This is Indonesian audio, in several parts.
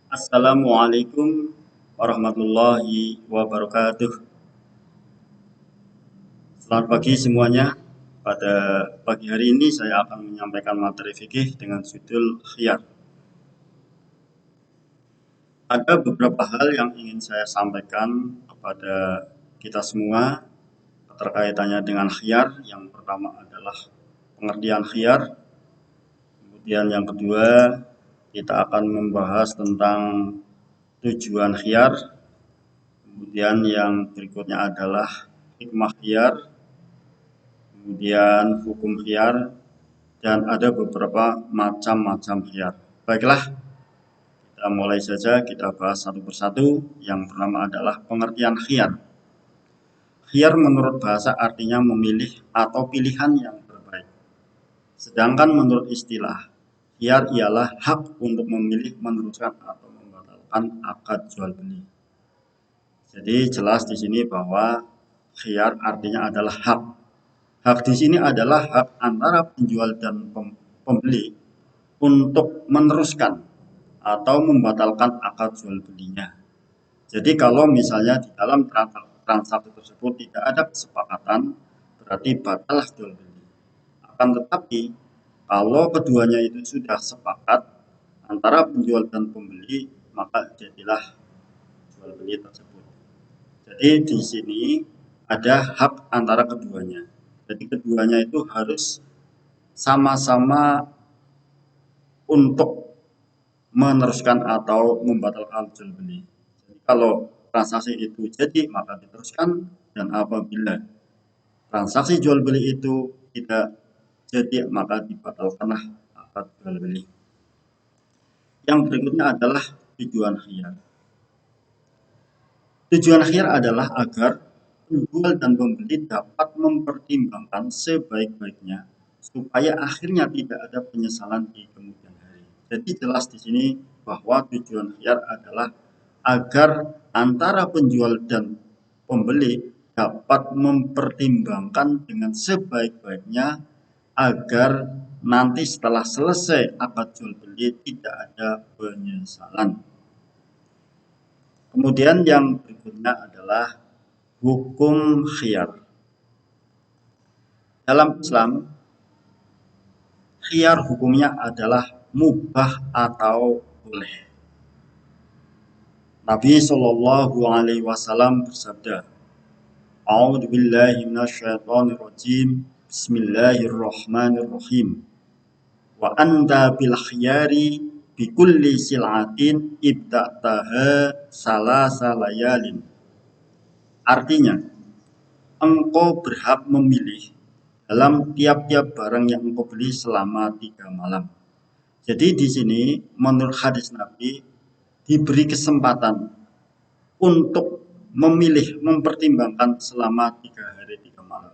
Assalamualaikum warahmatullahi wabarakatuh. Selamat pagi semuanya. Pada pagi hari ini saya akan menyampaikan materi fikih dengan judul khiyar. Ada beberapa hal yang ingin saya sampaikan kepada kita semua terkaitannya dengan khiyar. Yang pertama adalah pengertian khiyar. Kemudian yang kedua, kita akan membahas tentang tujuan khiyar. Kemudian yang berikutnya adalah hikmah khiyar, kemudian hukum khiyar, dan ada beberapa macam-macam khiyar. Baiklah, kita mulai saja, kita bahas satu persatu. Yang pertama adalah pengertian khiyar. Khiyar menurut bahasa artinya memilih atau pilihan yang terbaik. Sedangkan menurut istilah, khiyar ialah hak untuk memilih, meneruskan, atau membatalkan akad jual beli. Jadi jelas di sini bahwa khiyar artinya adalah hak. Hak di sini adalah hak antara penjual dan pembeli untuk meneruskan atau membatalkan akad jual belinya. Jadi kalau misalnya di dalam transaksi tersebut tidak ada kesepakatan, berarti batallah jual beli. Akan tetapi kalau keduanya itu sudah sepakat antara penjual dan pembeli, maka jadilah jual beli tersebut. Jadi di sini ada hak antara keduanya. Jadi keduanya itu harus sama-sama untuk meneruskan atau membatalkan jual beli. Jadi kalau transaksi itu jadi maka diteruskan, dan apabila transaksi jual beli itu tidak jadi maka dibatalkanlah akad jual beli. Yang berikutnya adalah tujuan khiyar. Tujuan khiyar adalah agar penjual dan pembeli dapat mempertimbangkan sebaik-baiknya supaya akhirnya tidak ada penyesalan di kemudian hari. Jadi jelas di sini bahwa tujuan khiyar adalah agar antara penjual dan pembeli dapat mempertimbangkan dengan sebaik-baiknya agar nanti setelah selesai akad jual beli tidak ada penyesalan. Kemudian yang berikutnya adalah hukum khiyar. Dalam Islam, khiyar hukumnya adalah mubah atau boleh. Nabi Shallallahu Alaihi Wasallam bersabda, "A'udzubillahi minasyaitonirrajim. Bismillahirrahmanirrahim. Wa anta bil khiyari bikulli sil'atin ibta'taha salasa layalin." Artinya, engkau berhak memilih dalam tiap-tiap barang yang engkau beli selama 3 malam. Jadi di sini menurut hadis Nabi diberi kesempatan untuk memilih, mempertimbangkan selama 3 hari 3 malam.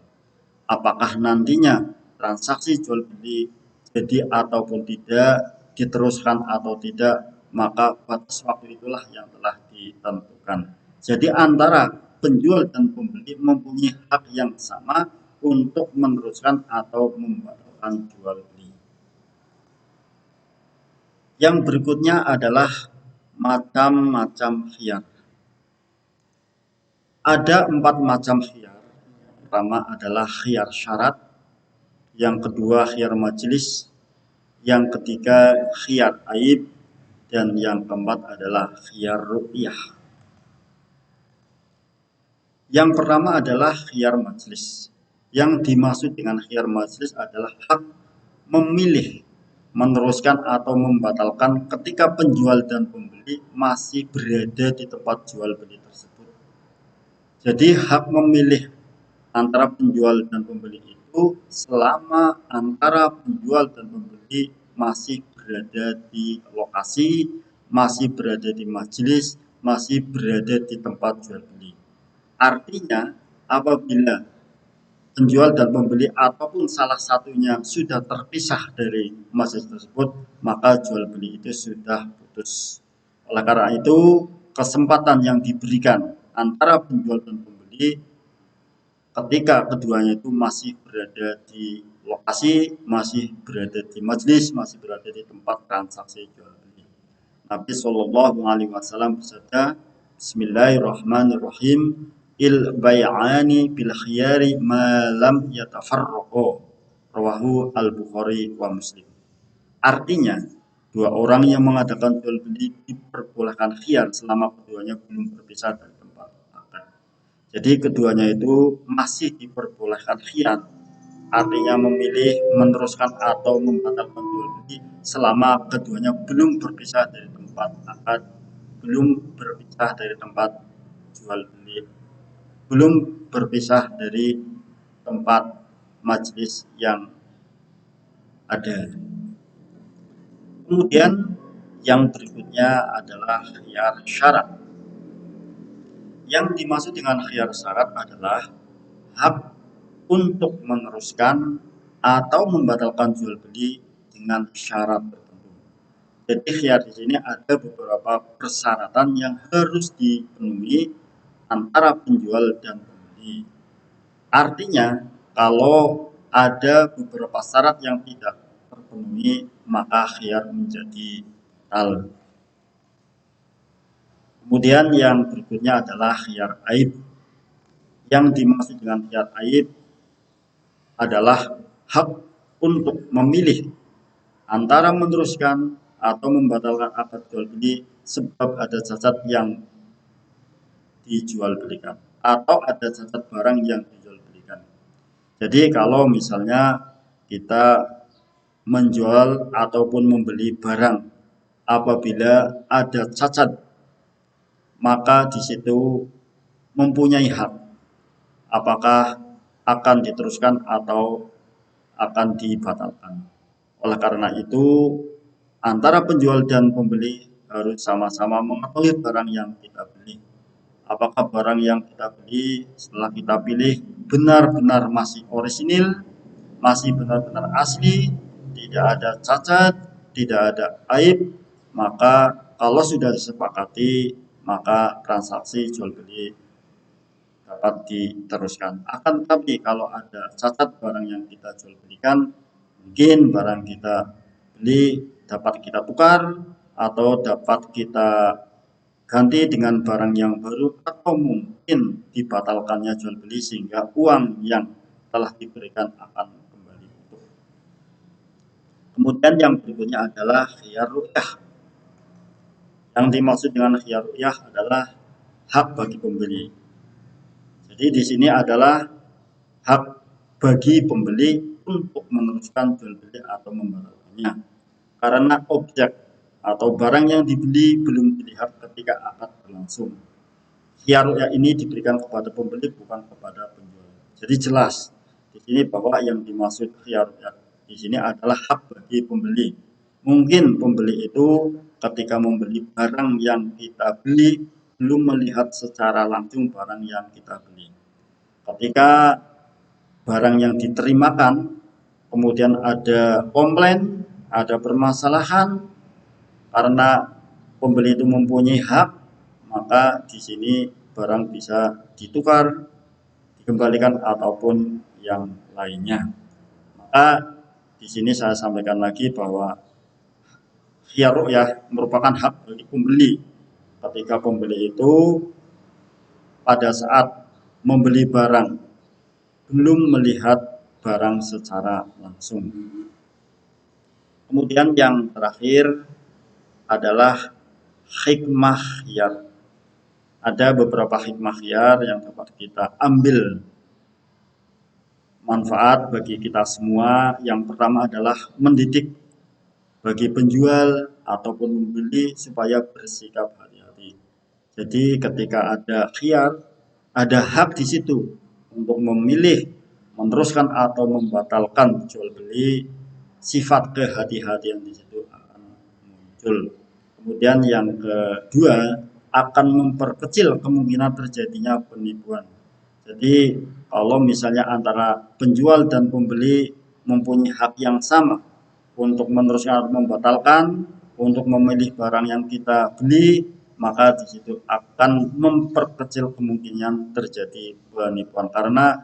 Apakah nantinya transaksi jual beli jadi ataupun tidak, diteruskan atau tidak, maka batas waktu itulah yang telah ditentukan. Jadi antara penjual dan pembeli mempunyai hak yang sama untuk meneruskan atau membatalkan jual beli. Yang berikutnya adalah macam-macam khiyar. Ada 4 macam khiyar. Yang pertama adalah khiyar syarat, yang kedua khiyar majelis, yang ketiga khiyar aib, dan yang keempat adalah khiyar ru'yah. Yang pertama adalah khiyar majelis. Yang dimaksud dengan khiyar majelis adalah hak memilih, meneruskan atau membatalkan ketika penjual dan pembeli masih berada di tempat jual beli tersebut. Jadi hak memilih antara penjual dan pembeli itu selama antara penjual dan pembeli masih berada di lokasi, masih berada di majelis, masih berada di tempat jual beli. Artinya apabila penjual dan pembeli ataupun salah satunya sudah terpisah dari majelis tersebut, maka jual beli itu sudah putus. Oleh karena itu, kesempatan yang diberikan antara penjual dan pembeli ketika keduanya itu masih berada di lokasi, masih berada di majelis, masih berada di tempat transaksi jual beli. Nabi Shallallahu Alaihi Wasallam bersabda, Bismillahirrahmanirrahim, il bay'ani bil khiyari ma lam yatafarraqo. Rawahu al-Bukhari wa Muslim. Artinya, dua orang yang mengadakan jual beli diperbolehkan khiyar selama keduanya belum berpisah dari tempat akad. Jadi keduanya itu masih diperbolehkan khiyar, artinya memilih meneruskan atau membatalkan jual beli selama keduanya belum berpisah dari tempat akad, belum berpisah dari tempat jual beli, belum berpisah dari tempat majelis yang ada. Kemudian yang berikutnya adalah khiyar syarat. Yang dimaksud dengan khiyar syarat adalah hak untuk meneruskan atau membatalkan jual beli dengan syarat tertentu. Jadi khiyar di sini ada beberapa persyaratan yang harus dipenuhi antara penjual dan pembeli. Artinya, kalau ada beberapa syarat yang tidak terpenuhi, maka khiyar menjadi batal. Kemudian yang berikutnya adalah khiyar aib. Yang dimaksud dengan khiyar aib adalah hak untuk memilih antara meneruskan atau membatalkan akad jual beli sebab ada cacat yang dijual belikan atau ada cacat barang yang dijual belikan. Jadi kalau misalnya kita menjual ataupun membeli barang apabila ada cacat, maka di situ mempunyai hak apakah akan diteruskan atau akan dibatalkan. Oleh karena itu, antara penjual dan pembeli harus sama-sama mengetahui barang yang kita beli. Apakah barang yang kita beli setelah kita pilih benar-benar masih orisinil, masih benar-benar asli, tidak ada cacat, tidak ada aib, maka kalau sudah disepakati, maka transaksi jual beli dapat diteruskan. Akan tetapi kalau ada cacat barang yang kita jual belikan, mungkin barang kita beli dapat kita tukar atau dapat kita ganti dengan barang yang baru atau mungkin dibatalkannya jual beli sehingga uang yang telah diberikan akan kembali utuh. Kemudian yang berikutnya adalah khiyar ru'yah. Yang dimaksud dengan khiyar ru'yah adalah hak bagi pembeli. Jadi di sini adalah hak bagi pembeli untuk meneruskan jual beli atau membatalkannya. Karena objek atau barang yang dibeli belum dilihat ketika akad berlangsung. Khiyar ru'yah ini diberikan kepada pembeli bukan kepada penjual. Jadi jelas di sini bahwa yang dimaksud khiyar ru'yah di sini adalah hak bagi pembeli. Mungkin pembeli itu ketika membeli barang yang kita beli belum melihat secara langsung barang yang kita beli. Ketika barang yang diterimakan kemudian ada komplain, ada permasalahan karena pembeli itu mempunyai hak, maka di sini barang bisa ditukar, dikembalikan ataupun yang lainnya. Maka di sini saya sampaikan lagi bahwa khiyar ru'yah merupakan hak bagi pembeli. Ketika pembeli itu pada saat membeli barang belum melihat barang secara langsung. Kemudian yang terakhir adalah hikmah khiyar. Ada beberapa hikmah khiyar yang dapat kita ambil manfaat bagi kita semua. Yang pertama adalah mendidik bagi penjual ataupun pembeli supaya bersikap hati-hati. Jadi ketika ada khiyar, ada hak di situ untuk memilih, meneruskan atau membatalkan jual beli, sifat kehati-hatian di situ akan muncul. Kemudian yang kedua, akan memperkecil kemungkinan terjadinya penipuan. Jadi kalau misalnya antara penjual dan pembeli mempunyai hak yang sama untuk meneruskan atau membatalkan, untuk memilih barang yang kita beli, maka di situ akan memperkecil kemungkinan terjadi penipuan karena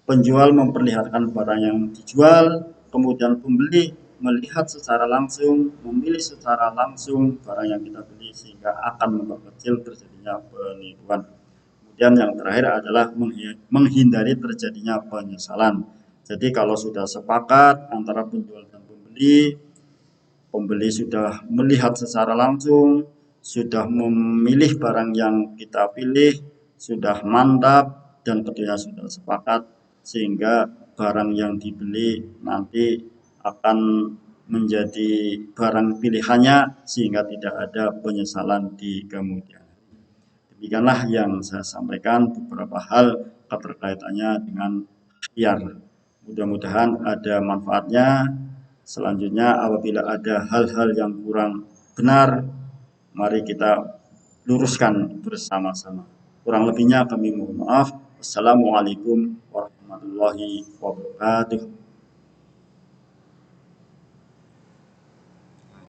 penjual memperlihatkan barang yang dijual, kemudian pembeli melihat secara langsung, memilih secara langsung barang yang kita beli sehingga akan memperkecil terjadinya penipuan. Kemudian yang terakhir adalah menghindari terjadinya penyesalan. Jadi kalau sudah sepakat antara penjual dan pembeli, pembeli sudah melihat secara langsung, sudah memilih barang yang kita pilih, sudah mantap, dan keduanya sudah sepakat, sehingga barang yang dibeli nanti akan menjadi barang pilihannya, sehingga tidak ada penyesalan di kemudian. Demikianlah yang saya sampaikan beberapa hal keterkaitannya dengan khiyar. Mudah-mudahan ada manfaatnya. Selanjutnya apabila ada hal-hal yang kurang benar, mari kita luruskan bersama-sama. Kurang lebihnya kami mohon maaf. Wassalamualaikum warahmatullahi wabarakatuh.